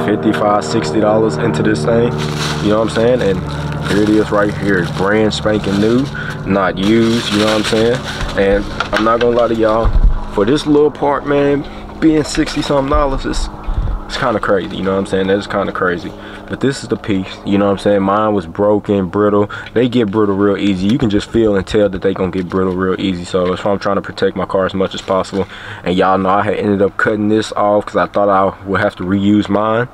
$55–$60 into this thing, you know what I'm saying? And here it is right here. It's brand spanking new, not used, you know what I'm saying? And I'm not gonna lie to y'all, for this little part, man, being $60-something, it's kind of crazy, you know what I'm saying? That's kind of crazy. But this is the piece, you know what I'm saying? Mine was broken, brittle. They get brittle real easy. You can just feel and tell that they gonna get brittle real easy. So that's why I'm trying to protect my car as much as possible. And y'all know I had ended up cutting this off because I thought I would have to reuse mine.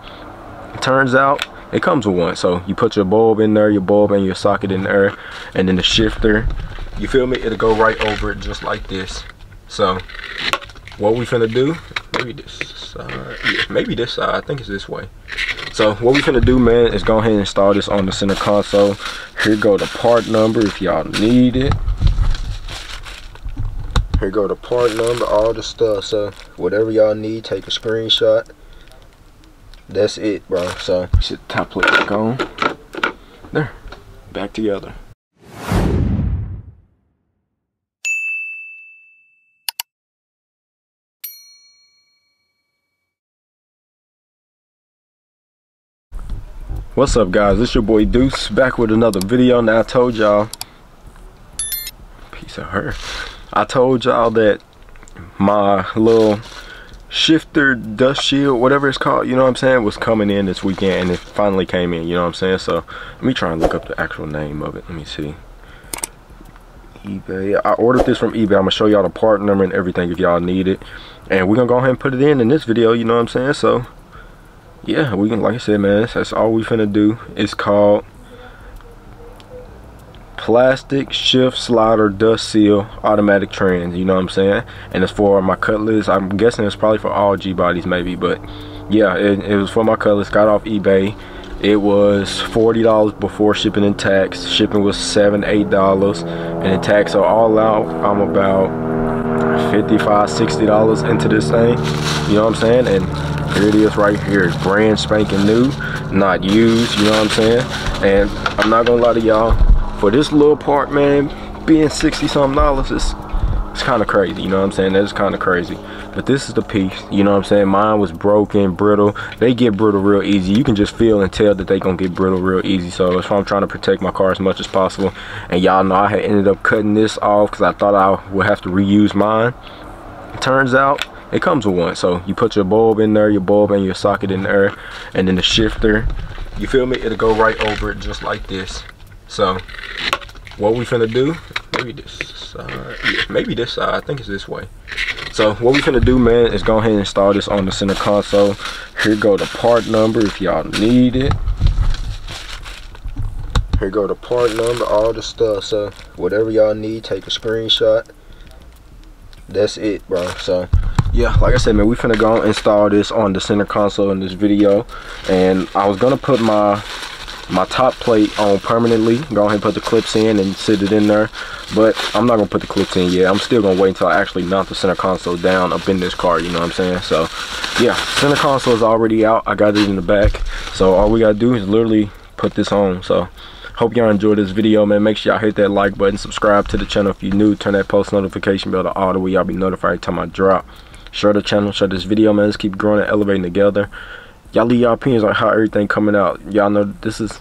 It turns out it comes with one. So you put your bulb in there, your bulb and your socket in there, and then the shifter, you feel me? It'll go right over it just like this. So what we finna do, maybe this side, yeah, maybe this side, I think it's this way. So what we finna do, man, is go ahead and install this on the center console. Here go the part number if y'all need it. Here go the part number, all the stuff. So whatever y'all need, take a screenshot. That's it, bro. So shit, top plate back on. There, back together. What's up, guys? It's your boy Deuce back with another video. Now I told y'all, piece of her, I told y'all that my little shifter dust shield, whatever it's called, you know what I'm saying, was coming in this weekend, and it finally came in, you know what I'm saying? So let me try and look up the actual name of it. Let me see. eBay. I ordered this from eBay. I'm gonna show y'all the part number and everything if y'all need it, and we're gonna go ahead and put it in this video, you know what I'm saying? So yeah, we can, like I said, man, that's all we finna do. It's called Plastic Shift Slider Dust Seal Automatic Trans, you know what I'm saying? And it's for my Cutlass. I'm guessing it's probably for all G bodies maybe, but yeah, it was for my Cutlass. Got off eBay. It was $40 before shipping and tax. Shipping was $7–8, and in tax, so all out I'm about $55–$60 into this thing, you know what I'm saying? And here it is right here. It's brand spanking new, not used, you know what I'm saying? And I'm not gonna lie to y'all, for this little part, man, being $60-something, it's kind of crazy, you know what I'm saying? That's kind of crazy. But this is the piece, you know what I'm saying? Mine was broken, brittle. They get brittle real easy. You can just feel and tell that they gonna get brittle real easy. So that's why I'm trying to protect my car as much as possible. And y'all know I had ended up cutting this off because I thought I would have to reuse mine. It turns out it comes with one. So you put your bulb in there, your bulb and your socket in there, and then the shifter, you feel me? It'll go right over it just like this. So what we finna do, maybe this side, yeah, maybe this side, I think it's this way. So what we finna do, man, is go ahead and install this on the center console. Here go the part number if y'all need it. Here go the part number, all the stuff. So whatever y'all need, take a screenshot. That's it, bro. So yeah, like I said, man, we finna go and install this on the center console in this video. And I was gonna put my top plate on permanently, go ahead and put the clips in and sit it in there, but I'm not gonna put the clips in yet. I'm still gonna wait until I actually mount the center console down up in this car, you know what I'm saying? So yeah, center console is already out. I got it in the back, so all we gotta do is literally put this on. So hope y'all enjoyed this video, man. Make sure y'all hit that like button, subscribe to the channel if you're new, turn that post notification bell to all the way y'all be notified every time I drop. Share the channel, share this video, man. Let's keep growing and elevating together. Y'all leave y'all opinions on how everything coming out. Y'all know this is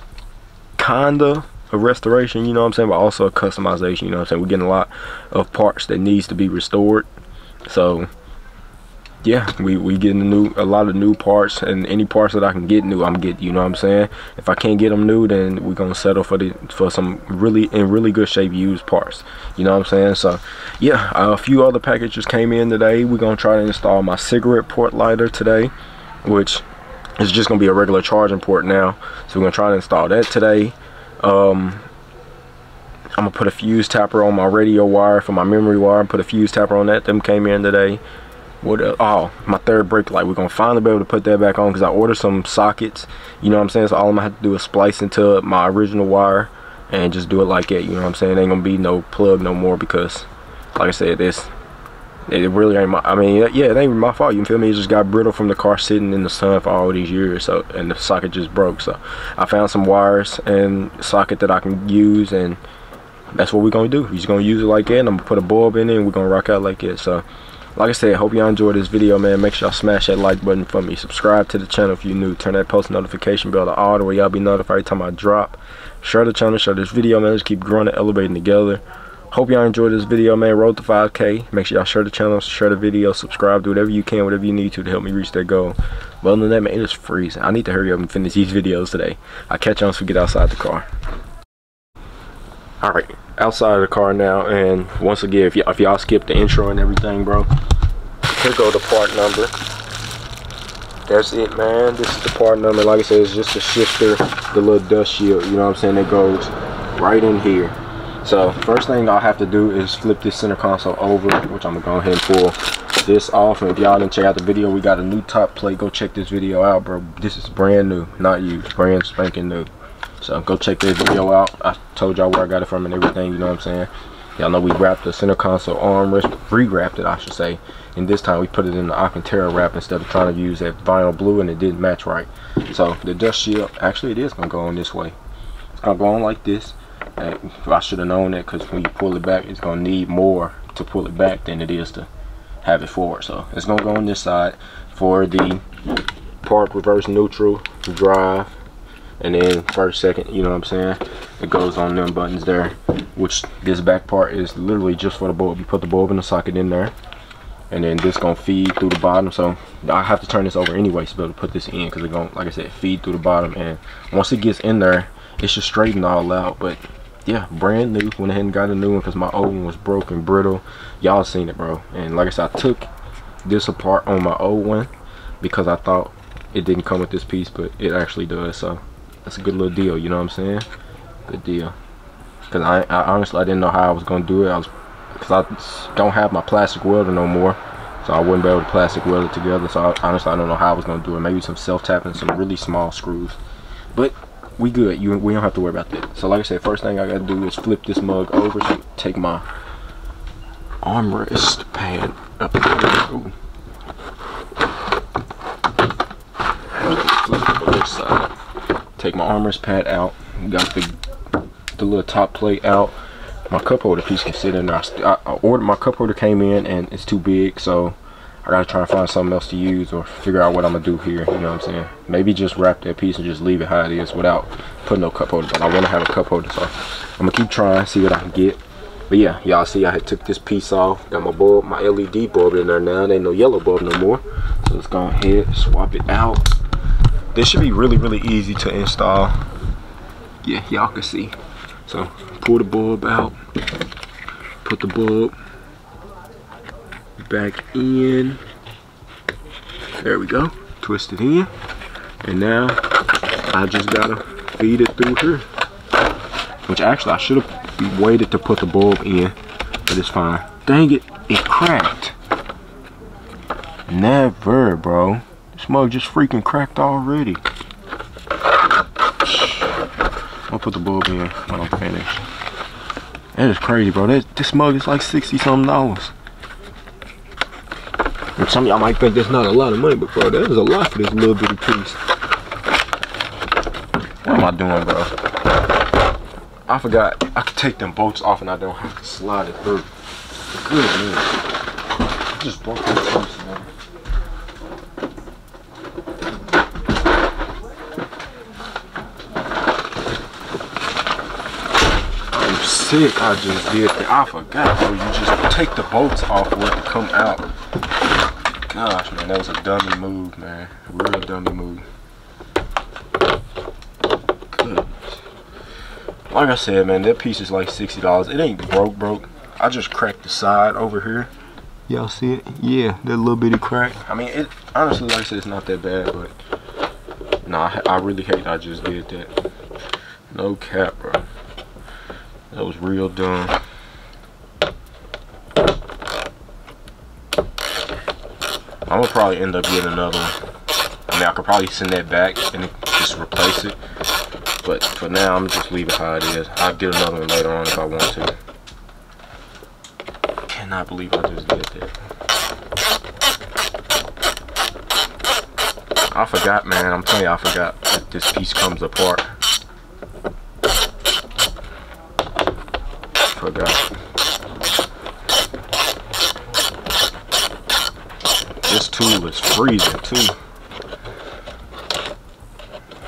kinda a restoration, you know what I'm saying, but also a customization, you know what I'm saying? We're getting a lot of parts that needs to be restored. So yeah, we getting a lot of new parts, and any parts that I can get new, I'm getting, you know what I'm saying? If I can't get them new, then we're gonna settle for some really good shape used parts, you know what I'm saying? So yeah, a few other packages came in today. We're gonna try to install my cigarette port lighter today, which is just gonna be a regular charging port now. So we're gonna try to install that today. I'm gonna put a fuse tapper on my radio wire for my memory wire, and put a fuse tapper on that. Them came in today. What oh, my third brake light, we're gonna finally be able to put that back on because I ordered some sockets, you know what I'm saying? So all I'm gonna have to do is splice into my original wire and just do it like that, you know what I'm saying? Ain't gonna be no plug no more because, like I said, it really ain't my, I mean, yeah, it ain't my fault, you feel me? It just got brittle from the car sitting in the sun for all these years, so, and the socket just broke. So I found some wires and socket that I can use, and that's what we're gonna do. We're just gonna use it like that, and I'm gonna put a bulb in it, and we're gonna rock out like that. So like I said, hope y'all enjoyed this video, man. Make sure y'all smash that like button for me. Subscribe to the channel if you're new. Turn that post notification bell to all, the way y'all be notified every time I drop. Share the channel, share this video, man. Let's keep growing and elevating together. Hope y'all enjoyed this video, man. Road to 5K. Make sure y'all share the channel, share the video, subscribe, do whatever you can, whatever you need to help me reach that goal. But other than that, man, it is freezing. I need to hurry up and finish these videos today. I'll catch y'all once we get outside the car. Alright, outside of the car now, and once again, if y'all skip the intro and everything, bro, here go the part number. That's it, man. This is the part number. Like I said, it's just a shifter, the little dust shield, you know what I'm saying, that goes right in here. So first thing I'll have to do is flip this center console over, which I'm gonna go ahead and pull this off. And if y'all didn't check out the video, we got a new top plate. Go check this video out, bro. This is brand new, not used, brand spanking new. So go check this video out. I told y'all where I got it from and everything, you know what I'm saying. Y'all know we wrapped the center console armrest, re-wrapped it I should say, and this time we put it in the Alcantara wrap instead of trying to use that vinyl blue, and it didn't match right. So the dust shield, actually it is gonna go on this way. It's gonna go on like this. I should have known that, because when you pull it back, it's gonna need more to pull it back than it is to have it forward. So it's gonna go on this side for the park, reverse, neutral, drive, and then first, second, you know what I'm saying. It goes on them buttons there, which this back part is literally just for the bulb. You put the bulb in the socket in there, and then this gonna feed through the bottom. So I have to turn this over anyway to be able to put this in, because it's gonna, like I said, feed through the bottom. And once it gets in there, it should straighten all out. But yeah, brand new. Went ahead and got a new one because my old one was broken, brittle. Y'all seen it, bro. And like I said, I took this apart on my old one because I thought it didn't come with this piece, but it actually does. So that's a good little deal, you know what I'm saying? Good deal. Because I honestly, I didn't know how I was gonna do it. Because I don't have my plastic welder no more, so I wouldn't be able to plastic weld it together. So honestly, I don't know how I was gonna do it. Maybe some self-tapping, some really small screws, but we good. We don't have to worry about that. So like I said, first thing I gotta do is flip this mug over. So take my armrest pad up. Ooh. Flip it on this side. Take my armrest pad out. Got the little top plate out. My cup holder piece can sit in there. I ordered, my cup holder came in and it's too big, so I gotta try and find something else to use, or figure out what I'm gonna do here, you know what I'm saying. Maybe just wrap that piece and just leave it how it is without putting no cup holder, but I want to have a cup holder, so I'm gonna keep trying, see what I can get. But yeah, y'all see I had took this piece off, got my bulb, my LED bulb in there now. There ain't no yellow bulb no more, so let's go ahead, swap it out. This should be really, really easy to install. Yeah, y'all can see. So pull the bulb out, put the bulb back in. There we go. Twist it in, and now I just gotta feed it through here. Which actually I should have waited to put the bulb in, but it's fine. Dang it! It cracked. Never, bro. This mug just freaking cracked already. I'll put the bulb in when I'm finished. That is crazy, bro. This mug is like $60-something. And some of y'all might think that's not a lot of money, but bro, that is a lot for this little bitty piece. What am I doing, bro? I forgot I could take them bolts off and I don't have to slide it through. Goodness. I just broke this piece, man. I'm sick. I just did that. I forgot, bro. You just take the bolts off for it to come out. Gosh, man, that was a dummy move, man. A real dummy move. Goodness. Like I said, man, that piece is like $60. It ain't broke. I just cracked the side over here. Y'all see it? Yeah, that little bitty crack. I mean, it honestly, like I said, it's not that bad, but nah, I really hate I just did that. No cap, bro. That was real dumb. I'm gonna probably end up getting another one. I mean, I could probably send that back and just replace it, but for now, I'm just leave it how it is. I'll get another one later on if I want to. Cannot believe I just did that. I forgot, man. I'm telling you, I forgot that this piece comes apart. Forgot. tool is freezing too.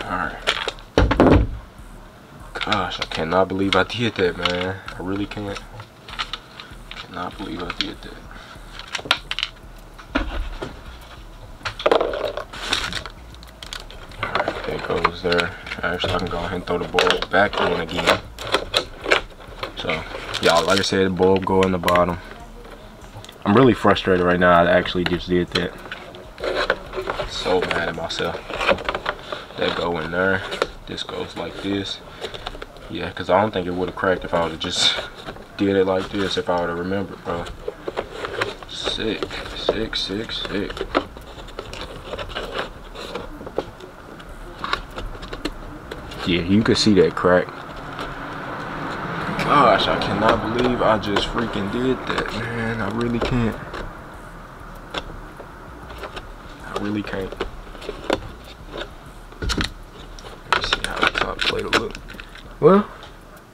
Alright. Gosh, I cannot believe I did that, man. I really can't. Cannot believe I did that. Alright, there it goes there. Actually, I can go ahead and throw the bulb back in again. So, y'all, like I said, the bulb go in the bottom. I'm really frustrated right now. I actually just did that. So mad at myself. That go in there. This goes like this. Yeah, because I don't think it would have cracked if I would have just did it like this, if I would have remembered, bro. Sick. Sick, sick, sick. Yeah, you can see that crack. Gosh, I cannot believe I just freaking did that, man. I really can't. I really can't. Let me see how the top plate will look. Well,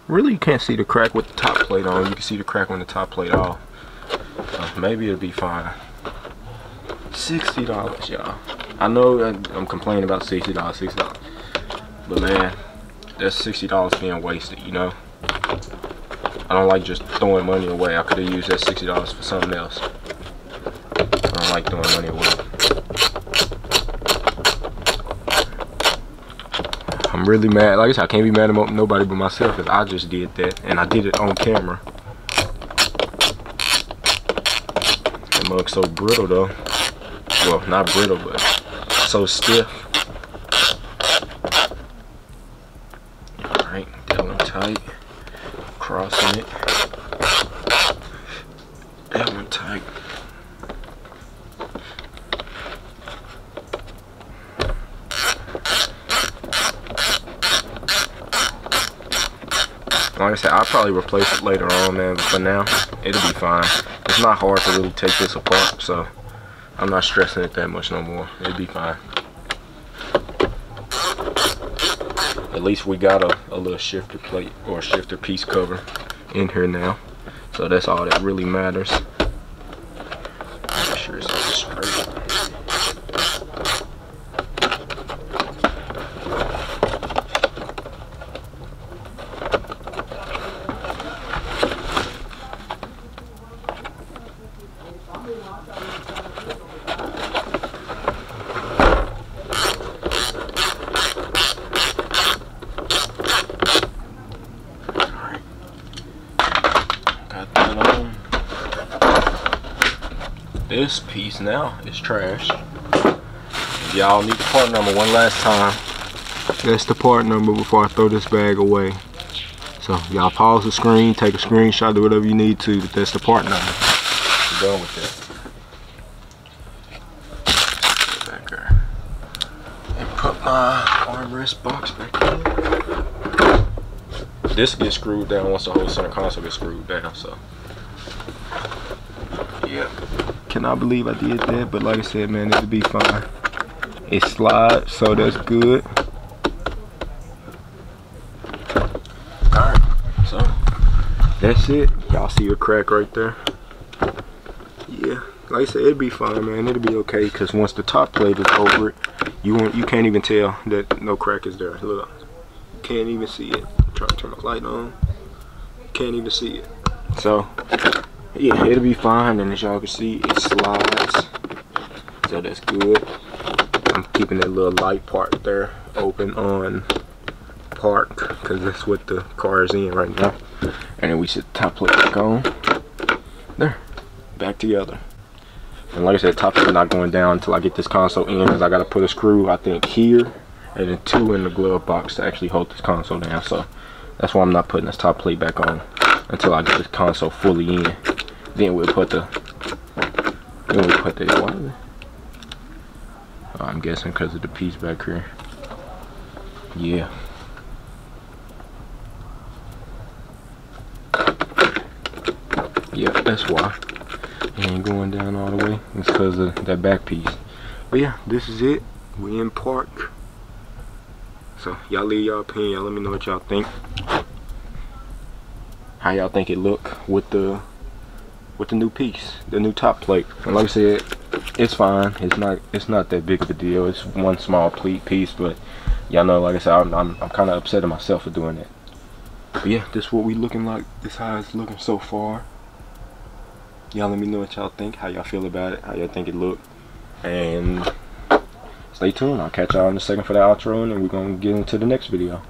really you can't see the crack with the top plate on. You can see the crack on the top plate off. Maybe it'll be fine. $60, y'all. I know I'm complaining about $60. But man, that's $60 being wasted, you know? I don't like just throwing money away. I could have used that $60 for something else. I don't like throwing money away. I'm really mad. Like I said, I can't be mad at nobody but myself because I just did that. And I did it on camera. That mug's so brittle though. Well, not brittle, but so stiff. Alright, that one tight. Crossing it. That one tight. Like I said, I'll probably replace it later on, man, but for now, it'll be fine. It's not hard to really take this apart, so I'm not stressing it that much no more. It'll be fine. At least we got a little shifter plate or shifter piece cover in here now. So that's all that really matters. Make sure it's straight. This piece now is trash. Y'all need the part number one last time. That's the part number before I throw this bag away. So y'all pause the screen, take a screenshot, do whatever you need to, but that's the part number. We're done with that. Back there. And put my armrest box back in. This gets screwed down once the whole center console gets screwed down, so. Yeah. Cannot believe I did that, but like I said, man, it'll be fine. It slides, so that's good. Alright, so that's it. Y'all see a crack right there? Yeah, like I said, it'll be fine, man. It'll be okay, because once the top plate is over it, you can't even tell that no crack is there. Look, you can't even see it. Try to turn the light on. Can't even see it. So yeah, it'll be fine, and as y'all can see, it slides, so that's good. I'm keeping that little light part there open on park, because that's what the car is in right now. And then we set the top plate back on. There, back together. And like I said, top plate not going down until I get this console in, because I got to put a screw, I think, here, and then 2 in the glove box to actually hold this console down. So that's why I'm not putting this top plate back on until I get this console fully in. Then we'll put the, what? Oh, I'm guessing because of the piece back here. Yeah. Yep, that's why. It ain't going down all the way. It's because of that back piece. But yeah, this is it. We in park. So y'all leave y'all opinion. Y'all let me know what y'all think. How y'all think it look with the new piece, the new top plate. And like I said, it's fine. It's not that big of a deal. It's one small piece, but y'all know, like I said, I'm kind of upset at myself for doing that. But yeah, this is what we looking like. This is how it's looking so far. Y'all let me know what y'all think, how y'all feel about it, how y'all think it looked, and stay tuned. I'll catch y'all in a second for the outro, and then we're gonna get into the next video.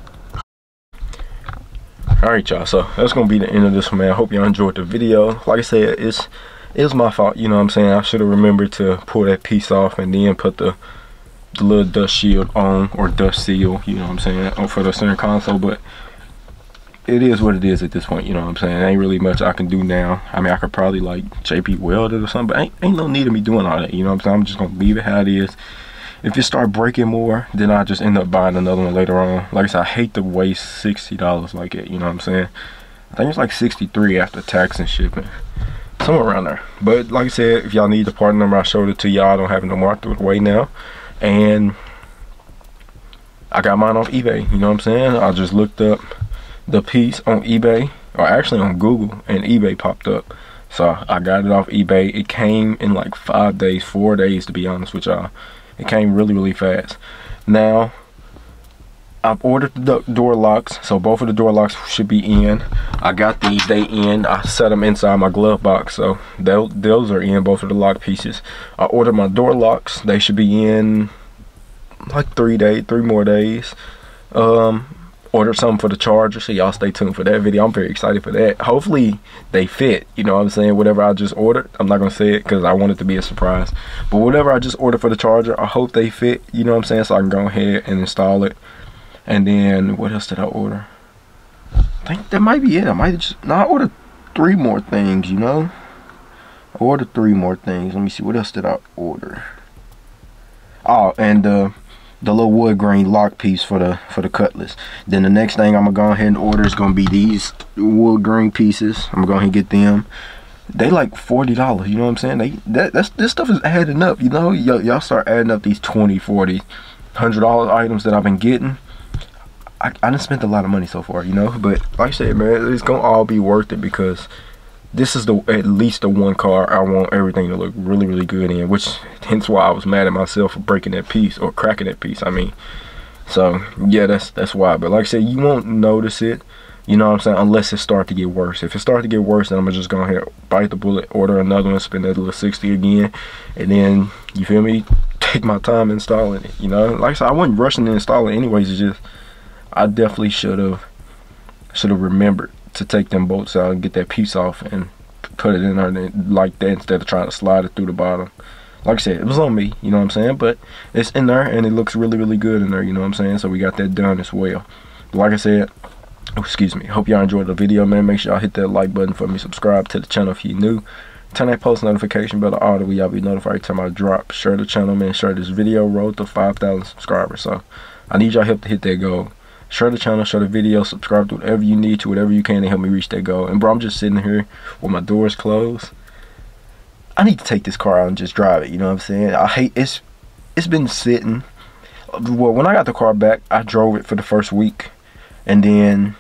Alright y'all, so that's gonna be the end of this one, man. I hope y'all enjoyed the video. Like I said, it was my fault, you know what I'm saying. I should have remembered to pull that piece off and then put the little dust shield on, or dust seal, you know what I'm saying, for the center console. But it is what it is at this point, you know what I'm saying. There ain't really much I can do now. I mean, I could probably like JP weld it or something, but ain't no need of me doing all that, you know what I'm saying. I'm just gonna leave it how it is. If it start breaking more, then I'll just end up buying another one later on. Like I said, I hate to waste $60 like it, you know what I'm saying. I think it's like 63 after tax and shipping, somewhere around there. But like I said, if y'all need the part number, I showed it to y'all. I don't have it no more. I threw it away now. And I got mine off eBay, you know what I'm saying. I just looked up the piece on eBay, or actually on Google, and eBay popped up. So I got it off eBay. It came in like 5 days, 4 days to be honest with y'all. It came really fast. Now I've ordered the door locks, so both of the door locks should be in. I got these, they in. I set them inside my glove box, so those are in, both of the lock pieces. I ordered my door locks. They should be in like 3 more days. Ordered something for the charger, so y'all stay tuned for that video. I'm very excited for that. Hopefully they fit, you know what I'm saying. Whatever I just ordered, I'm not gonna say it because I want it to be a surprise, but whatever I just ordered for the charger, I hope they fit, you know what I'm saying, so I can go ahead and install it. And then what else did I order? I think that might be it. I might just, no, I ordered 3 more things, you know. I ordered 3 more things. Let me see, what else did I order? Oh, and the little wood grain lock piece for the Cutlass. Then the next thing I'm gonna go ahead and order is gonna be these wood grain pieces. I'm gonna go ahead and get them. They like $40, you know what I'm saying. This stuff is adding up, you know. Y'all start adding up these $20, $40, $100 items that I've been getting. I done spent a lot of money so far, you know. But like I said, man, it's gonna all be worth it, because this is at least the one car I want everything to look really good in, which hence why I was mad at myself for breaking that piece, or cracking that piece, I mean. So yeah, that's why. But like I said, you won't notice it, you know what I'm saying, unless it start to get worse. If it start to get worse, then I'm gonna just go ahead, bite the bullet, order another one, spend that little 60 again, and then, you feel me, take my time installing it, you know. Like I said, I wasn't rushing to install it anyways. It's just I definitely should have remembered to take them bolts out and get that piece off and put it in there like that, instead of trying to slide it through the bottom. Like I said, it was on me, you know what I'm saying, but it's in there and it looks really good in there, you know what I'm saying. So we got that done as well. But like I said, excuse me, hope y'all enjoyed the video, man. Make sure y'all hit that like button for me, subscribe to the channel if you're new, turn that post notification bell on, so y'all be notified every time I drop. Share the channel, man. Share this video. Road to 5,000 subscribers, so I need y'all help to hit that goal. Share the channel, share the video, subscribe to whatever you need to, whatever you can to help me reach that goal. And bro, I'm just sitting here with my doors closed. I need to take this car out and just drive it, you know what I'm saying. I hate it's been sitting. Well, when I got the car back, I drove it for the first week, and then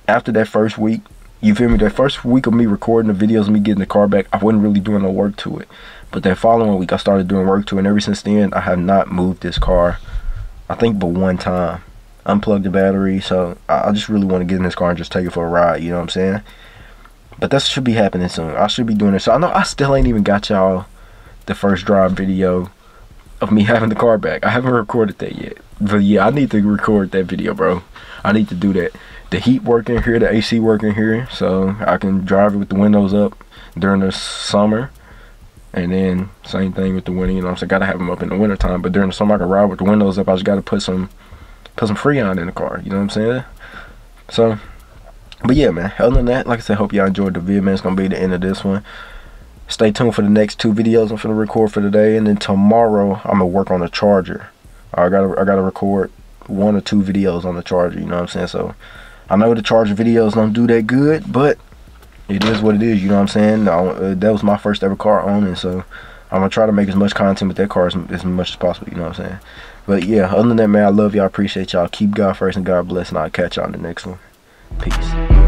after that first week, you feel me, that first week of me recording the videos of me getting the car back, I wasn't really doing no work to it. But that following week I started doing work to it, and ever since then I have not moved this car, I think, but one time. Unplug the battery. So I just really want to get in this car and just take it for a ride, you know what I'm saying. But that should be happening soon. I should be doing it. So I know I still ain't even got y'all the first drive video of me having the car back. I haven't recorded that yet, but yeah, I need to record that video, bro. I need to do that. The heat working here, the AC working here, so I can drive it with the windows up during the summer. And then same thing with the winter, you know what I'm saying. Gotta have them up in the winter time, but during the summer I can ride with the windows up. I just gotta put some Freon in the car, you know what I'm saying. So, but yeah, man, other than that, like I said, hope y'all enjoyed the video, man. It's gonna be the end of this one. Stay tuned for the next 2 videos I'm gonna record for today, and then tomorrow I'm gonna work on the charger. I gotta record 1 or 2 videos on the charger, you know what I'm saying. So I know the charger videos don't do that good, but it is what it is, you know what I'm saying. That was my first ever car owning, so I'm gonna try to make as much content with that car as much as possible, you know what I'm saying. But yeah, other than that, man, I love y'all, appreciate y'all. Keep God first and God bless, and I'll catch y'all in the next one. Peace.